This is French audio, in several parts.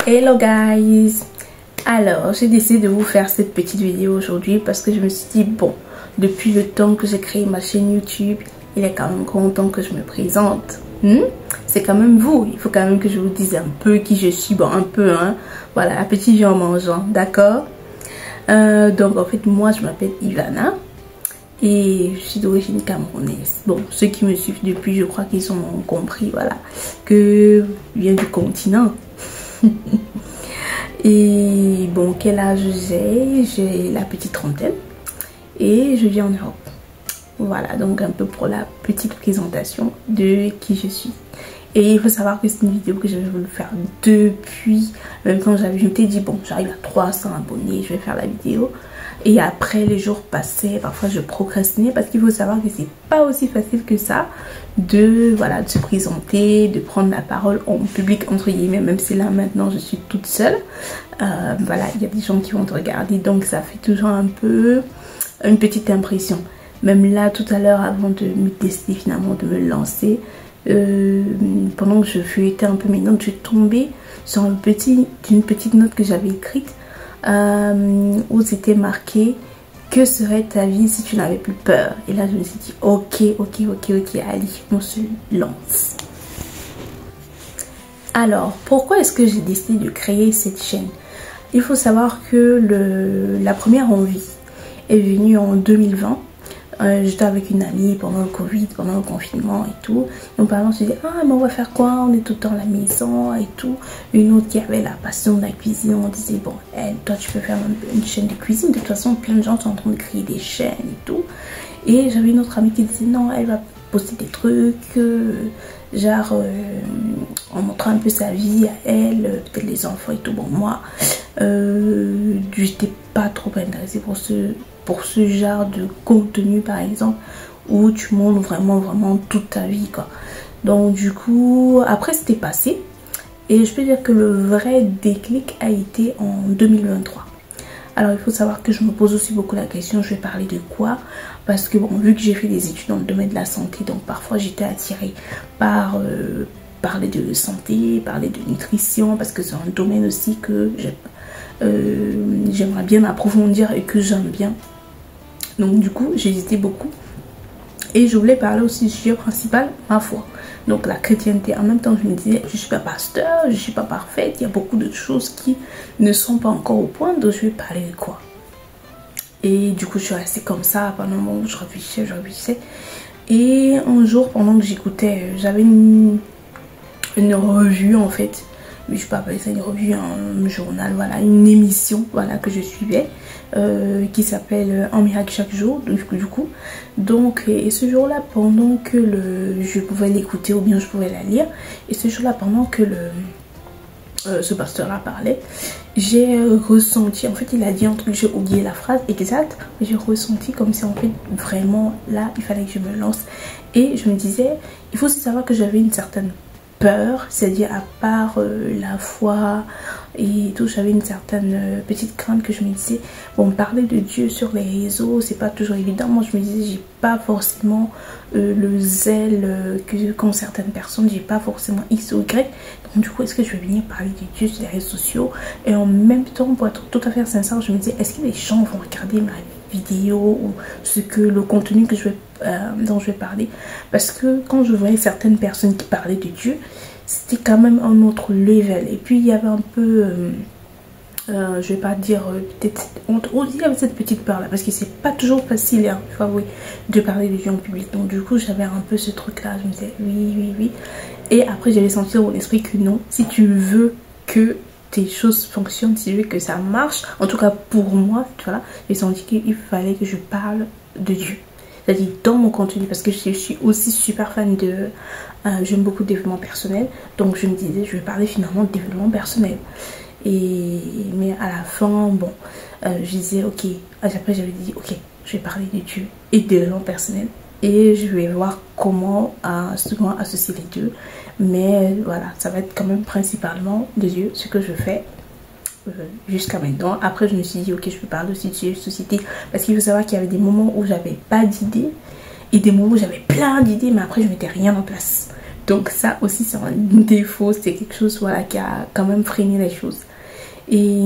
Hello guys, alors j'ai décidé de vous faire cette petite vidéo aujourd'hui parce que je me suis dit bon, depuis le temps que j'ai créé ma chaîne YouTube, il est quand même grand temps que je me présente. C'est quand même vous, il faut quand même que je vous dise un peu qui je suis, bon un peu hein, voilà, appétit vient en mangeant, d'accord. Donc en fait moi je m'appelle Ivana et je suis d'origine camerounaise. Bon, ceux qui me suivent depuis, je crois qu'ils ont compris, voilà, que je viens du continent. Et bon, quel âge j'ai la petite trentaine et je vis en Europe. Voilà, donc un peu pour la petite présentation de qui je suis. Et il faut savoir que c'est une vidéo que j'avais voulu faire depuis, même quand je m'étais dit bon, j'arrive à 300 abonnés, je vais faire la vidéo. Et après les jours passaient, parfois je procrastinais parce qu'il faut savoir que c'est pas aussi facile que ça de, voilà, de se présenter, de prendre la parole en public entre guillemets, même si là maintenant je suis toute seule. Voilà, il y a des gens qui vont te regarder, donc ça fait toujours un peu une petite impression. Même là tout à l'heure, avant de me décider finalement de me lancer, pendant que je feuilletais un peu mes notes, je suis tombée sur une petite note que j'avais écrite où c'était marqué que serait ta vie si tu n'avais plus peur. Et là je me suis dit ok, allez, on se lance. Alors pourquoi est-ce que j'ai décidé de créer cette chaîne? Il faut savoir que la première envie est venue en 2020. J'étais avec une amie pendant le Covid, pendant le confinement et tout. Nos parents se disaient ah mais on va faire quoi, on est tout le temps à la maison et tout. Une autre qui avait la passion de la cuisine, on disait bon toi tu peux faire une chaîne de cuisine, de toute façon plein de gens sont en train de créer des chaînes et tout. Et j'avais une autre amie qui disait non, elle va poster des trucs genre en montrant un peu sa vie à elle, peut-être les enfants et tout. Bon moi j'étais pas trop intéressée pour ce genre de contenu par exemple où tu montres vraiment toute ta vie quoi. Donc du coup après c'était passé et je peux dire que le vrai déclic a été en 2023. Alors il faut savoir que je me pose aussi beaucoup la question, je vais parler de quoi, parce que bon, vu que j'ai fait des études dans le domaine de la santé, donc parfois j'étais attirée par parler de santé, parler de nutrition, parce que c'est un domaine aussi que j'aimerais bien approfondir et que j'aime bien. Donc du coup j'hésitais beaucoup et je voulais parler aussi du sujet principal, ma foi, donc la chrétienté. En même temps je me disais je suis pas pasteur, je suis pas parfaite, il y a beaucoup de choses qui ne sont pas encore au point, donc je vais parler de quoi. Et du coup je suis restée comme ça pendant un moment où je réfléchissais et un jour pendant que j'écoutais, j'avais une revue en fait, mais je peux appeler ça une revue, un journal, voilà, une émission, voilà, que je suivais qui s'appelle Un miracle chaque jour. Donc et ce jour-là, pendant que je pouvais l'écouter ou bien je pouvais la lire, et ce jour-là, pendant que ce pasteur-là parlait, j'ai ressenti, en fait il a dit un truc, j'ai oublié la phrase exacte, mais j'ai ressenti comme si en fait vraiment là il fallait que je me lance. Et je me disais, il faut aussi savoir que j'avais une certaine peur, c'est-à-dire à part la foi et tout, j'avais une certaine petite crainte que je me disais bon, parler de Dieu sur les réseaux c'est pas toujours évident. Moi je me disais j'ai pas forcément le zèle qu'ont certaines personnes, j'ai pas forcément X ou Y, donc du coup est-ce que je vais venir parler de Dieu sur les réseaux sociaux? Et en même temps, pour être tout à fait sincère, je me disais est-ce que les gens vont regarder ma vidéo ou le contenu que dont je vais parler? Parce que quand je voyais certaines personnes qui parlaient de Dieu, c'était quand même un autre level. Et puis il y avait un peu je vais pas dire peut-être honte, il y avait cette petite peur là parce que c'est pas toujours facile hein, il faut avouer, de parler de Dieu en public. Donc du coup j'avais un peu ce truc là, je me disais oui. Et après j'avais senti dans mon esprit que non, si tu veux que tes choses fonctionnent, si tu veux que ça marche, en tout cas pour moi, voilà, j'ai senti qu'il fallait que je parle de Dieu, c'est-à-dire dans mon contenu, parce que je suis aussi super fan de j'aime beaucoup le développement personnel, donc je me disais je vais parler finalement de développement personnel. Mais à la fin bon, je disais ok, après j'avais dit ok, je vais parler de Dieu et de développement personnel et je vais voir comment souvent associer les deux. Mais voilà, ça va être quand même principalement de Dieu ce que je fais jusqu'à maintenant. Après je me suis dit ok, je peux parler aussi de société, parce qu'il faut savoir qu'il y avait des moments où j'avais pas d'idées et des moments où j'avais plein d'idées, mais après je mettais rien en place. Donc ça aussi c'est un défaut, c'est quelque chose voilà, qui a quand même freiné les choses. Et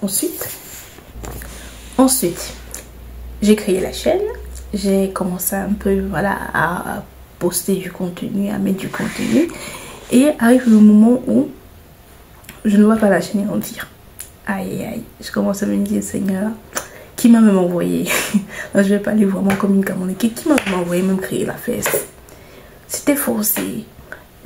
ensuite j'ai créé la chaîne, j'ai commencé un peu voilà, à poster du contenu, à mettre du contenu. Et arrive le moment où je ne vois pas la chaîne grandir. Aïe aïe, je commence à me dire, Seigneur, qui m'a même envoyé? Je vais pas aller vraiment comme une commande. Qui m'a même envoyé même créer la fesse? C'était forcé.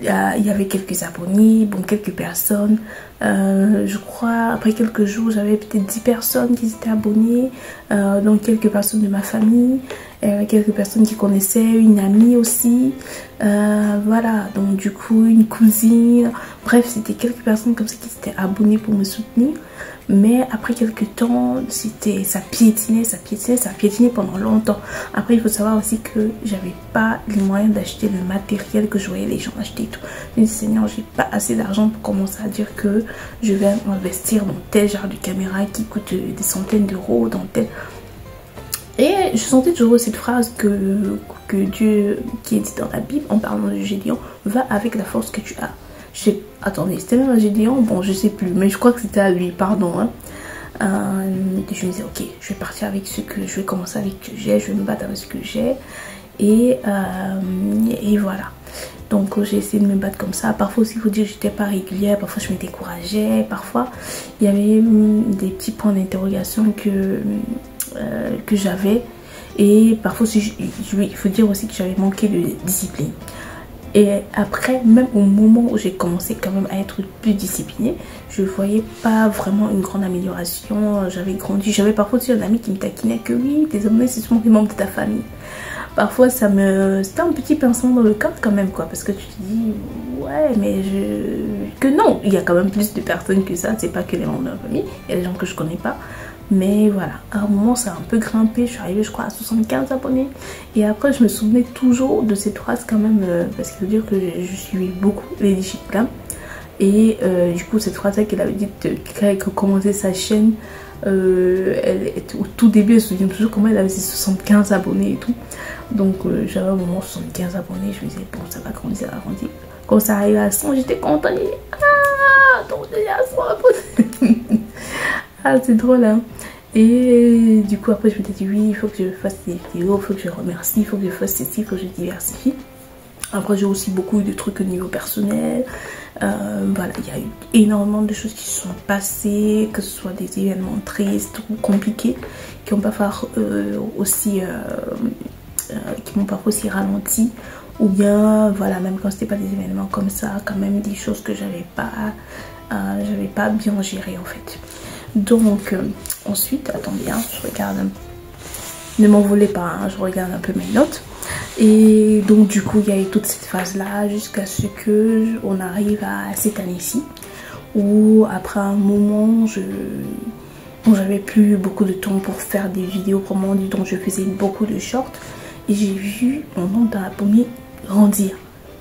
Il y avait quelques abonnés, bon, quelques personnes. Je crois, après quelques jours, j'avais peut-être 10 personnes qui étaient abonnées. Donc quelques personnes de ma famille, quelques personnes qui connaissaient, une amie aussi. Voilà, donc du coup, une cousine. Bref, c'était quelques personnes comme ça qui étaient abonnées pour me soutenir. Mais après quelques temps, ça piétinait pendant longtemps. Après, il faut savoir aussi que j'avais pas les moyens d'acheter le matériel que je voyais les gens acheter et tout. Je me dis, Seigneur, j'ai pas assez d'argent pour commencer à dire que je vais investir dans tel genre de caméra qui coûte des centaines d'euros, dans tel... Et je sentais toujours cette phrase que Dieu, qui est dit dans la Bible, en parlant de Gédéon, va avec la force que tu as. Attendez, c'était même à Gédéon, bon je sais plus, mais je crois que c'était à lui, pardon. Je me disais, ok, je vais partir avec ce que je vais commencer avec ce que j'ai, je vais me battre avec ce que j'ai. Et voilà. Donc j'ai essayé de me battre comme ça. Parfois aussi, il faut dire que j'étais pas régulière, parfois je me décourageais, parfois il y avait des petits points d'interrogation que j'avais. Et parfois aussi, il faut dire aussi que j'avais manqué de discipline. Et après, même au moment où j'ai commencé quand même à être plus disciplinée, je voyais pas vraiment une grande amélioration. J'avais grandi. J'avais parfois aussi un ami qui me taquinait que oui, tes abonnés, c'est souvent des membres de ta famille. Parfois, c'était un petit pincement dans le cœur quand même, quoi. Parce que tu te dis, ouais, mais que non, il y a quand même plus de personnes que ça. C'est pas que les membres de la famille. Il y a des gens que je connais pas. Mais voilà, à un moment ça a un peu grimpé, je suis arrivée je crois à 75 abonnés. Et après je me souvenais toujours de cette phrase quand même, parce qu'il faut dire que je suivais beaucoup Lady Chiclam. Et du coup cette phrase là qu'elle avait dit quand elle commençait sa chaîne, au tout début elle se souvient toujours comment elle avait ses 75 abonnés et tout. Donc j'avais un moment 75 abonnés, je me disais bon ça va grandir, ça va grandir. Quand ça arrivait à 100 j'étais contente, donc j'ai à 100 abonnés. Ah c'est drôle hein. Et du coup après je me suis dit oui il faut que je fasse des vidéos, il faut que je remercie, il faut que je fasse ceci, il faut que je diversifie. Après j'ai aussi beaucoup de trucs au niveau personnel. Voilà, il y a eu énormément de choses qui se sont passées, que ce soit des événements tristes ou compliqués qui m'ont parfois aussi ralenti, ou bien voilà, même quand c'était pas des événements comme ça, quand même des choses que j'avais pas bien géré en fait. Donc ensuite attendez hein, je regarde un... ne m'en voulez pas hein, je regarde un peu mes notes. Et donc du coup il y a eu toute cette phase là jusqu'à ce que on arrive à cette année-ci, où après un moment j'avais plus beaucoup de temps pour faire des vidéos proprement dit, donc je faisais beaucoup de shorts. Et j'ai vu mon nombre d'abonnés grandir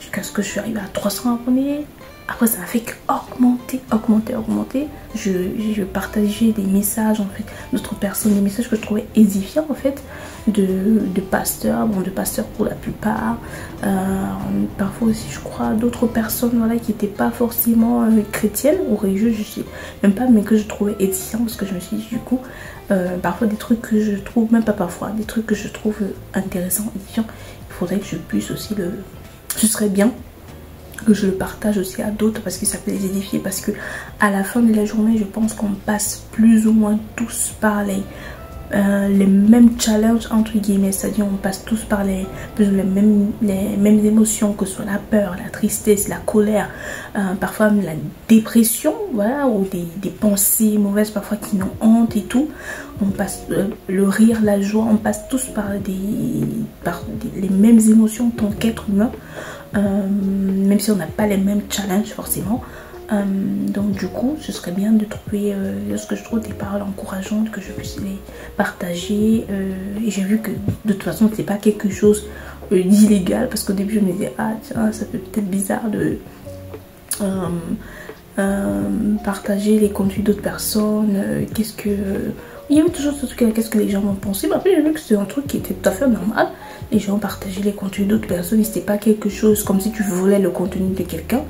jusqu'à ce que je suis arrivée à 300 abonnés. Après ça a fait augmenter. Je partageais des messages en fait d'autres personnes, des messages que je trouvais édifiants en fait, de pasteurs, bon de pasteurs pour la plupart, parfois aussi je crois d'autres personnes voilà qui n'étaient pas forcément chrétiennes ou religieuses, je sais même pas, mais que je trouvais édifiants, parce que je me suis dit du coup parfois des trucs que je trouve, même pas parfois, des trucs que je trouve intéressants, édifiants, il faudrait que je puisse aussi ce serait bien que je le partage aussi à d'autres, parce que ça peut les édifier, parce que à la fin de la journée je pense qu'on passe plus ou moins tous par les mêmes challenges entre guillemets, c'est-à-dire on passe tous par les mêmes émotions, que ce soit la peur, la tristesse, la colère, parfois même la dépression, voilà, ou des pensées mauvaises parfois qui nous hantent et tout. On passe le rire, la joie, on passe tous par les mêmes émotions en tant qu'être humain, même si on n'a pas les mêmes challenges forcément. Donc du coup ce serait bien de trouver, lorsque je trouve des paroles encourageantes, que je puisse les partager. Et j'ai vu que de toute façon c'est pas quelque chose d'illégal, parce qu'au début je me disais ah tiens ça peut être bizarre partager les contenus d'autres personnes, il y avait toujours ce truc, qu'est-ce que les gens vont penser. Mais après j'ai vu que c'était un truc qui était tout à fait normal. Les gens partageaient les contenus d'autres personnes et c'était pas quelque chose comme si tu volais le contenu de quelqu'un,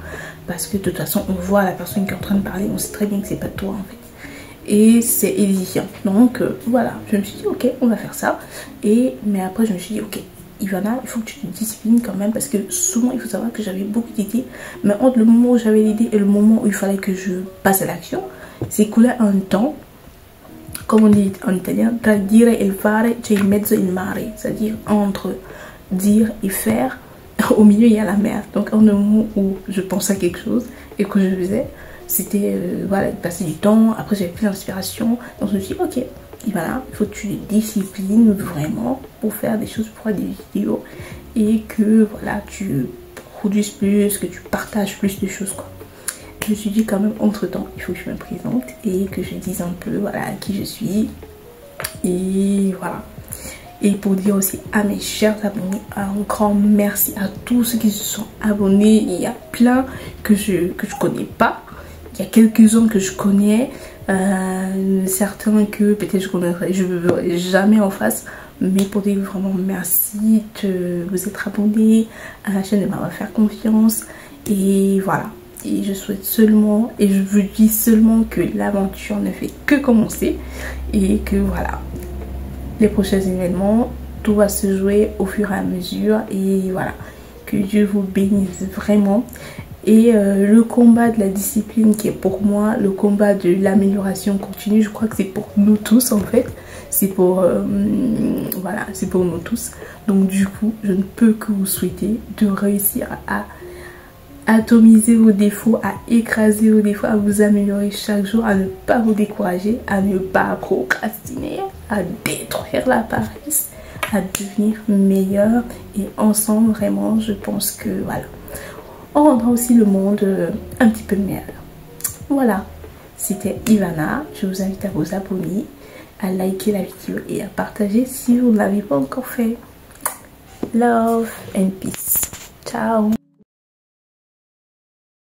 parce que de toute façon on voit la personne qui est en train de parler, on sait très bien que c'est pas toi en fait. Et c'est édifiant. Donc voilà, je me suis dit ok, on va faire ça. Mais après je me suis dit ok, Ivana, il faut que tu te disciplines quand même, parce que souvent il faut savoir que j'avais beaucoup d'idées, mais entre le moment où j'avais l'idée et le moment où il fallait que je passe à l'action, s'écoulait un temps, comme on dit en italien, tra dire e fare c'è in mezzo il mare, c'est-à-dire entre dire et faire, au milieu il y a la mer. Donc en un moment où je pensais à quelque chose et que je faisais, c'était voilà, passer du temps. Après j'avais plus d'inspiration, donc je me suis dit ok, et voilà, il faut que tu te disciplines vraiment pour faire des choses, pour faire des vidéos, et que voilà, tu produises plus, que tu partages plus de choses quoi. Je me suis dit quand même entre temps, il faut que je me présente et que je dise un peu voilà qui je suis. Et voilà. Et pour dire aussi à mes chers abonnés, un grand merci à tous ceux qui se sont abonnés. Il y a plein que je connais pas. Il y a quelques-uns que je connais. Certains que peut-être je ne verrai jamais en face. Mais pour dire vraiment merci de vous être abonnés à la chaîne, de m'avoir fait confiance. Et voilà. Et je souhaite seulement, et je vous dis seulement que l'aventure ne fait que commencer. Et que voilà, les prochains événements, tout va se jouer au fur et à mesure. Et voilà, que Dieu vous bénisse vraiment. Et le combat de la discipline qui est pour moi, le combat de l'amélioration continue, je crois que c'est pour nous tous en fait. C'est pour, voilà, c'est pour nous tous. Donc du coup, je ne peux que vous souhaiter de réussir à atomiser vos défauts, à écraser vos défauts, à vous améliorer chaque jour, à ne pas vous décourager, à ne pas procrastiner, à détruire la paresse, à devenir meilleur. Et ensemble, vraiment, je pense que voilà, on rendra aussi le monde un petit peu meilleur. Voilà, c'était Ivana. Je vous invite à vous abonner, à liker la vidéo et à partager si vous ne l'avez pas encore fait. Love and peace. Ciao.